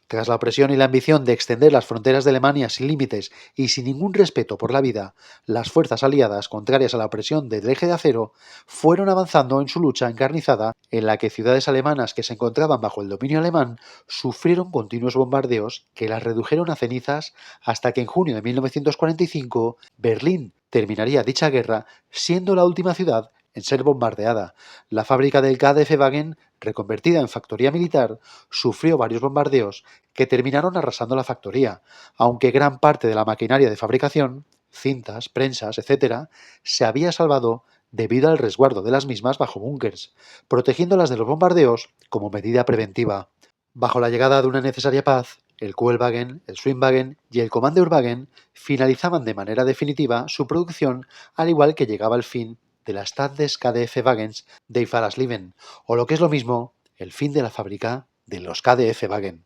A: Tras la opresión y la ambición de extender las fronteras de Alemania sin límites y sin ningún respeto por la vida, las fuerzas aliadas, contrarias a la opresión del eje de acero, fueron avanzando en su lucha encarnizada, en la que ciudades alemanas que se encontraban bajo el dominio alemán sufrieron continuos bombardeos que las redujeron a cenizas hasta que en junio de 1945 Berlín terminaría dicha guerra siendo la última ciudad en ser bombardeada. La fábrica del KDF-Wagen, reconvertida en factoría militar, sufrió varios bombardeos que terminaron arrasando la factoría, aunque gran parte de la maquinaria de fabricación, cintas, prensas, etc., se había salvado debido al resguardo de las mismas bajo búnkers, protegiéndolas de los bombardeos como medida preventiva. Bajo la llegada de una necesaria paz, el Kugelwagen, el Schwimmwagen y el Kommandeur-Wagen finalizaban de manera definitiva su producción, al igual que llegaba el fin de las Stades KDF-Wagens de Fahrersleben, o lo que es lo mismo, el fin de la fábrica de los KDF-Wagen.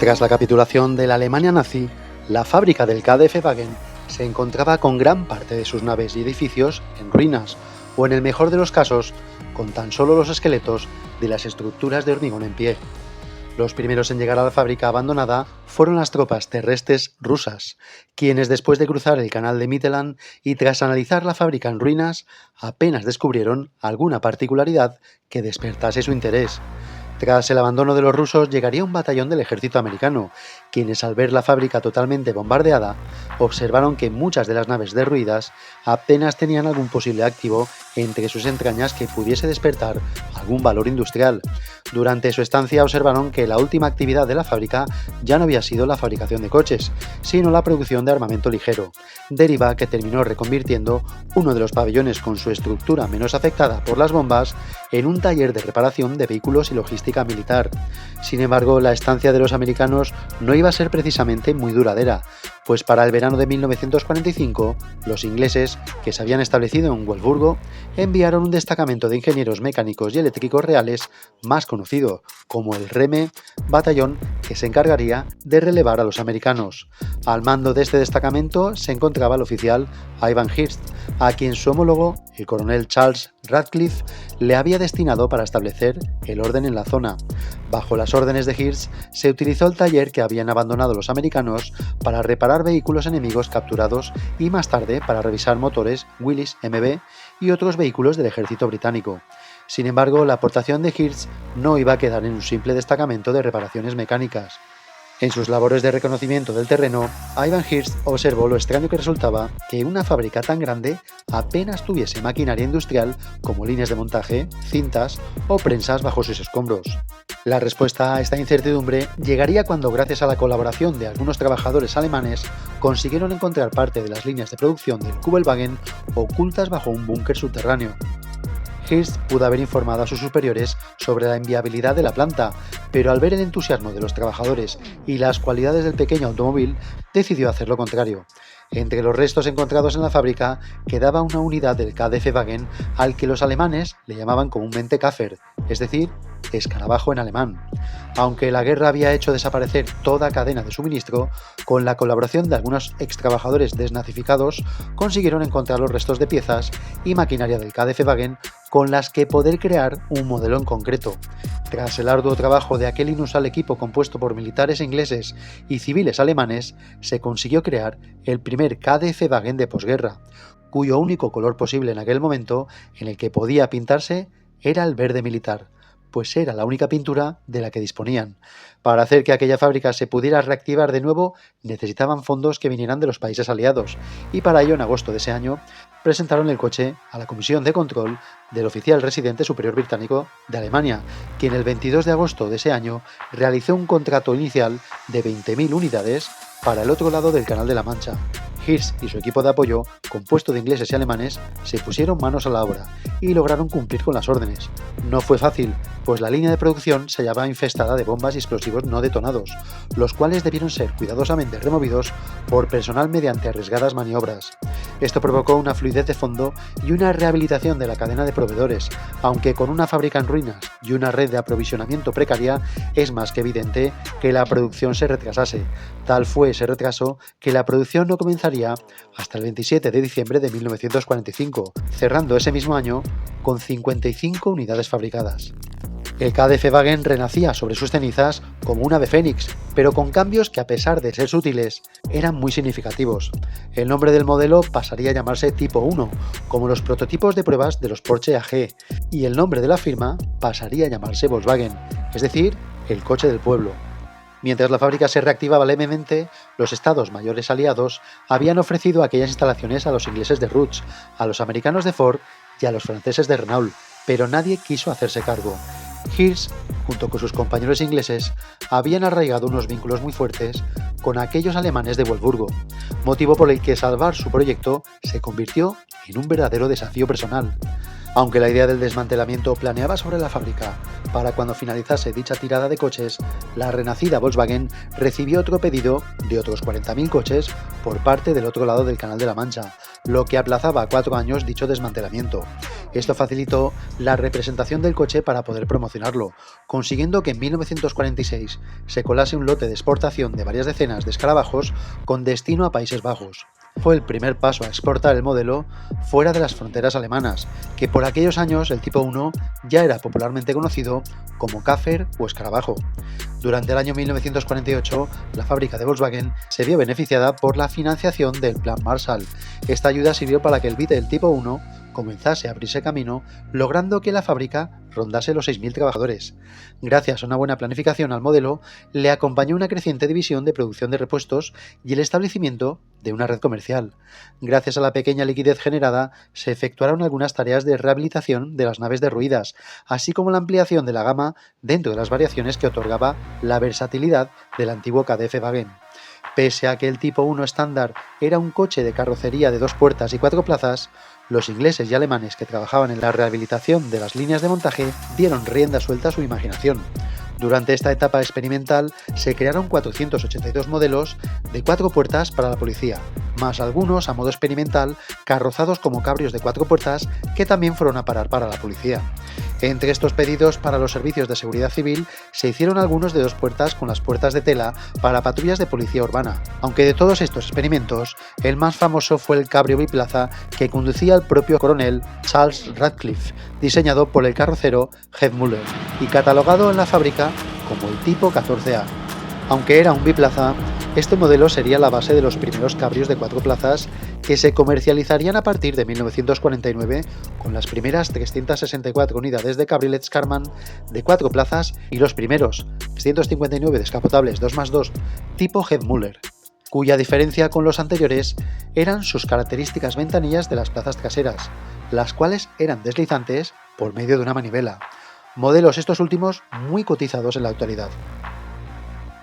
A: Tras la capitulación de la Alemania nazi, la fábrica del KDF-Wagen se encontraba con gran parte de sus naves y edificios en ruinas, o en el mejor de los casos, con tan solo los esqueletos de las estructuras de hormigón en pie. Los primeros en llegar a la fábrica abandonada fueron las tropas terrestres rusas, quienes después de cruzar el canal de Mittelland y tras analizar la fábrica en ruinas, apenas descubrieron alguna particularidad que despertase su interés. Tras el abandono de los rusos llegaría un batallón del ejército americano, quienes al ver la fábrica totalmente bombardeada, observaron que muchas de las naves derruidas apenas tenían algún posible activo entre sus entrañas que pudiese despertar algún valor industrial. Durante su estancia observaron que la última actividad de la fábrica ya no había sido la fabricación de coches, sino la producción de armamento ligero, deriva que terminó reconvirtiendo uno de los pabellones con su estructura menos afectada por las bombas en un taller de reparación de vehículos y logística militar. Sin embargo, la estancia de los americanos no iba a ser precisamente muy duradera, pues para el verano de 1945, los ingleses, que se habían establecido en Wolfsburgo, enviaron un destacamento de ingenieros mecánicos y eléctricos reales, más conocido como el REME, batallón que se encargaría de relevar a los americanos. Al mando de este destacamento se encontraba el oficial Ivan Hirst, a quien su homólogo, el coronel Charles Radcliffe, le había destinado para establecer el orden en la zona. Bajo las órdenes de Hirst, se utilizó el taller que habían abandonado los americanos para reparar vehículos enemigos capturados y más tarde para revisar motores Willys MB y otros vehículos del ejército británico. Sin embargo, la aportación de Hirst no iba a quedar en un simple destacamento de reparaciones mecánicas. En sus labores de reconocimiento del terreno, Ivan Hirst observó lo extraño que resultaba que una fábrica tan grande apenas tuviese maquinaria industrial como líneas de montaje, cintas o prensas bajo sus escombros. La respuesta a esta incertidumbre llegaría cuando, gracias a la colaboración de algunos trabajadores alemanes, consiguieron encontrar parte de las líneas de producción del Kugelwagen ocultas bajo un búnker subterráneo. Hirst pudo haber informado a sus superiores sobre la inviabilidad de la planta, pero al ver el entusiasmo de los trabajadores y las cualidades del pequeño automóvil, decidió hacer lo contrario. Entre los restos encontrados en la fábrica quedaba una unidad del KDF-Wagen al que los alemanes le llamaban comúnmente Käfer, es decir, escarabajo en alemán. Aunque la guerra había hecho desaparecer toda cadena de suministro, con la colaboración de algunos extrabajadores desnazificados consiguieron encontrar los restos de piezas y maquinaria del KDF-Wagen con las que poder crear un modelo en concreto. Tras el arduo trabajo de aquel inusual equipo compuesto por militares ingleses y civiles alemanes, se consiguió crear el primer KDF-Wagen de posguerra, cuyo único color posible en aquel momento en el que podía pintarse era el verde militar. pues era la única pintura de la que disponían. Para hacer que aquella fábrica se pudiera reactivar de nuevo, necesitaban fondos que vinieran de los países aliados, y para ello, en agosto de ese año, presentaron el coche a la Comisión de Control del Oficial Residente Superior Británico de Alemania, quien el 22 de agosto de ese año realizó un contrato inicial de 20.000 unidades para el otro lado del Canal de la Mancha. Hirsch y su equipo de apoyo, compuesto de ingleses y alemanes, se pusieron manos a la obra y lograron cumplir con las órdenes. No fue fácil, pues la línea de producción se hallaba infestada de bombas y explosivos no detonados, los cuales debieron ser cuidadosamente removidos por personal mediante arriesgadas maniobras. Esto provocó una fluidez de fondo y una rehabilitación de la cadena de proveedores, aunque con una fábrica en ruinas y una red de aprovisionamiento precaria, es más que evidente que la producción se retrasase. Tal fue ese retraso que la producción no comenzaría hasta el 27 de diciembre de 1945, cerrando ese mismo año con 55 unidades fabricadas. El KDF-Wagen renacía sobre sus cenizas como un ave fénix, pero con cambios que, a pesar de ser sutiles, eran muy significativos. El nombre del modelo pasaría a llamarse Tipo 1, como los prototipos de pruebas de los Porsche AG, y el nombre de la firma pasaría a llamarse Volkswagen, es decir, el coche del pueblo. Mientras la fábrica se reactivaba levemente, los estados mayores aliados habían ofrecido aquellas instalaciones a los ingleses de Roots, a los americanos de Ford y a los franceses de Renault, pero nadie quiso hacerse cargo. Hirsch, junto con sus compañeros ingleses, habían arraigado unos vínculos muy fuertes con aquellos alemanes de Wolfsburgo, motivo por el que salvar su proyecto se convirtió en un verdadero desafío personal. Aunque la idea del desmantelamiento planeaba sobre la fábrica para cuando finalizase dicha tirada de coches, la renacida Volkswagen recibió otro pedido de otros 40.000 coches por parte del otro lado del Canal de la Mancha, lo que aplazaba a 4 años dicho desmantelamiento. Esto facilitó la representación del coche para poder promocionarlo, consiguiendo que en 1946 se colase un lote de exportación de varias decenas de escarabajos con destino a Países Bajos. Fue el primer paso a exportar el modelo fuera de las fronteras alemanas, que por aquellos años el Tipo 1 ya era popularmente conocido como Käfer o escarabajo. Durante el año 1948, la fábrica de Volkswagen se vio beneficiada por la financiación del Plan Marshall. Esta ayuda sirvió para que el Beetle Tipo 1 comenzase a abrirse camino, logrando que la fábrica rondase los 6.000 trabajadores. Gracias a una buena planificación al modelo, le acompañó una creciente división de producción de repuestos y el establecimiento de una red comercial. Gracias a la pequeña liquidez generada, se efectuaron algunas tareas de rehabilitación de las naves derruidas, así como la ampliación de la gama dentro de las variaciones que otorgaba la versatilidad del antiguo KDF-Wagen. Pese a que el Tipo 1 estándar era un coche de carrocería de 2 puertas y 4 plazas, los ingleses y alemanes que trabajaban en la rehabilitación de las líneas de montaje dieron rienda suelta a su imaginación. Durante esta etapa experimental se crearon 482 modelos de 4 puertas para la policía, más algunos a modo experimental carrozados como cabrios de 4 puertas que también fueron a parar para la policía. Entre estos pedidos para los servicios de seguridad civil se hicieron algunos de 2 puertas con las puertas de tela para patrullas de policía urbana, aunque de todos estos experimentos, el más famoso fue el cabrio biplaza que conducía el propio coronel Charles Radcliffe, diseñado por el carrocero Heath Muller y catalogado en la fábrica como el Tipo 14A. Aunque era un biplaza, este modelo sería la base de los primeros cabrios de 4 plazas que se comercializarían a partir de 1949 con las primeras 364 unidades de cabriolets Karmann de 4 plazas y los primeros 359 descapotables 2x2 tipo Heath Muller, cuya diferencia con los anteriores eran sus características ventanillas de las plazas traseras, las cuales eran deslizantes por medio de una manivela. Modelos estos últimos muy cotizados en la actualidad.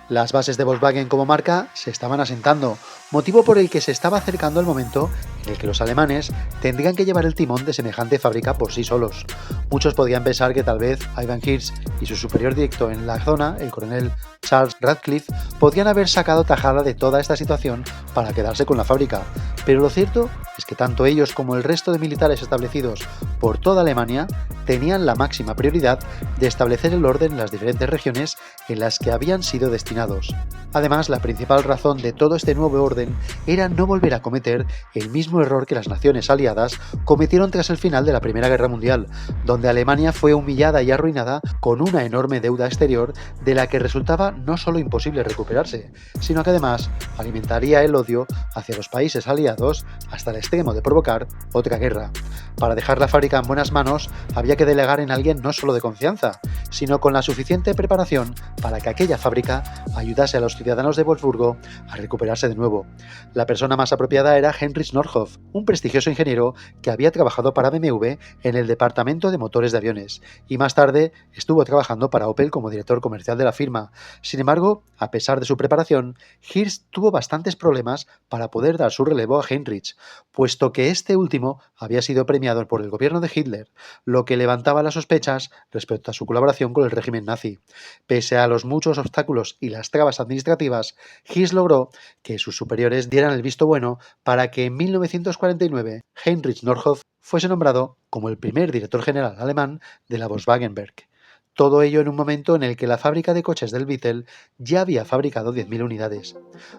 A: Las bases de Volkswagen como marca se estaban asentando, motivo por el que se estaba acercando el momento en el que los alemanes tendrían que llevar el timón de semejante fábrica por sí solos. Muchos podían pensar que tal vez Ivan Hirsch y su superior directo en la zona, el coronel Charles Radcliffe, podían haber sacado tajada de toda esta situación para quedarse con la fábrica, pero lo cierto es que tanto ellos como el resto de militares establecidos por toda Alemania tenían la máxima prioridad de establecer el orden en las diferentes regiones en las que habían sido destinados. Además, la principal razón de todo este nuevo orden era no volver a cometer el mismo error que las naciones aliadas cometieron tras el final de la Primera Guerra Mundial, donde Alemania fue humillada y arruinada con una enorme deuda exterior de la que resultaba no solo imposible recuperarse, sino que además alimentaría el odio hacia los países aliados hasta el extremo de provocar otra guerra. Para dejar la fábrica en buenas manos había que delegar en alguien no solo de confianza, sino con la suficiente preparación para que aquella fábrica ayudase a los ciudadanos de Wolfsburgo a recuperarse de nuevo. La persona más apropiada era Heinrich Nordhoff, un prestigioso ingeniero que había trabajado para BMW en el departamento de motores de aviones y más tarde estuvo trabajando para Opel como director comercial de la firma. Sin embargo, a pesar de su preparación, Hirst tuvo bastantes problemas para poder dar su relevo a Heinrich, puesto que este último había sido premiado por el gobierno de Hitler, lo que levantaba las sospechas respecto a su colaboración con el régimen nazi. Pese a los muchos obstáculos y las trabas administrativas, Hirst logró que sus superiores dieran el visto bueno para que en 1949 Heinrich Nordhoff fuese nombrado como el primer director general alemán de la Volkswagen Werk. Todo ello en un momento en el que la fábrica de coches del Vittel ya había fabricado 10.000 unidades.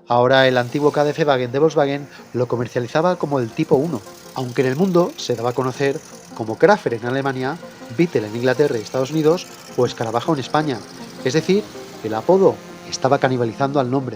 A: Ahora el antiguo KDF-Wagen de Volkswagen lo comercializaba como el Tipo 1, aunque en el mundo se daba a conocer como Krafer en Alemania, Vittel en Inglaterra y Estados Unidos o Escarabajo en España. Es decir, el apodo estaba canibalizando al nombre.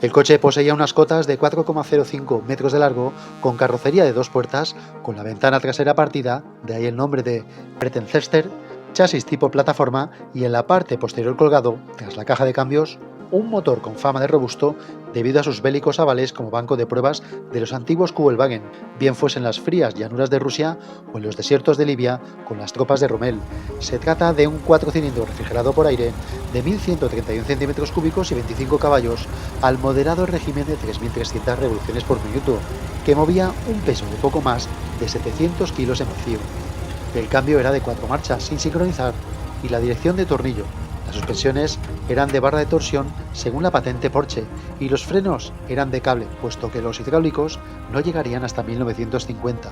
A: El coche poseía unas cotas de 4,05 metros de largo, con carrocería de 2 puertas, con la ventana trasera partida, de ahí el nombre de Breitenzelter, chasis tipo plataforma y en la parte posterior colgado, tras la caja de cambios, un motor con fama de robusto debido a sus bélicos avales como banco de pruebas de los antiguos Kübelwagen, bien fuesen las frías llanuras de Rusia o en los desiertos de Libia con las tropas de Rommel. Se trata de un 4 cilindros refrigerado por aire de 1.131 centímetros cúbicos y 25 caballos al moderado régimen de 3.300 revoluciones por minuto, que movía un peso de poco más de 700 kilos en vacío. El cambio era de 4 marchas, sin sincronizar, y la dirección de tornillo. Las suspensiones eran de barra de torsión según la patente Porsche y los frenos eran de cable, puesto que los hidráulicos no llegarían hasta 1950.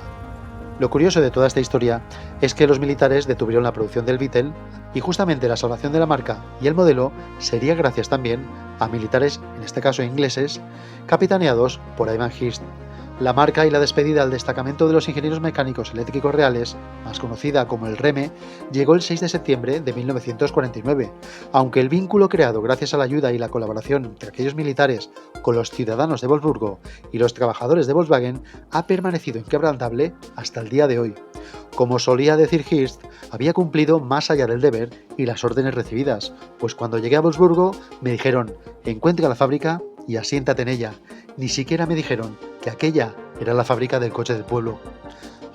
A: Lo curioso de toda esta historia es que los militares detuvieron la producción del Vittel y justamente la salvación de la marca y el modelo sería gracias también a militares, en este caso ingleses, capitaneados por Ivan Hirst. La marca y la despedida al destacamento de los ingenieros mecánicos eléctricos reales, más conocida como el REME, llegó el 6 de septiembre de 1949, aunque el vínculo creado gracias a la ayuda y la colaboración entre aquellos militares con los ciudadanos de Wolfsburgo y los trabajadores de Volkswagen ha permanecido inquebrantable hasta el día de hoy. Como solía decir Hirst, había cumplido más allá del deber y las órdenes recibidas, pues cuando llegué a Wolfsburgo me dijeron: encuentra la fábrica y asiéntate en ella. Ni siquiera me dijeron que aquella era la fábrica del coche del pueblo.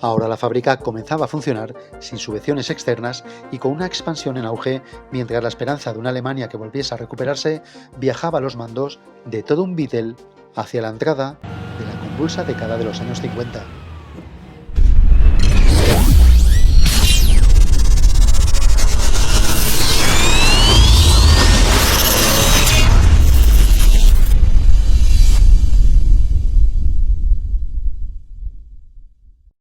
A: Ahora la fábrica comenzaba a funcionar sin subvenciones externas y con una expansión en auge, mientras la esperanza de una Alemania que volviese a recuperarse viajaba a los mandos de todo un Vittel hacia la entrada de la convulsa década de los años 50.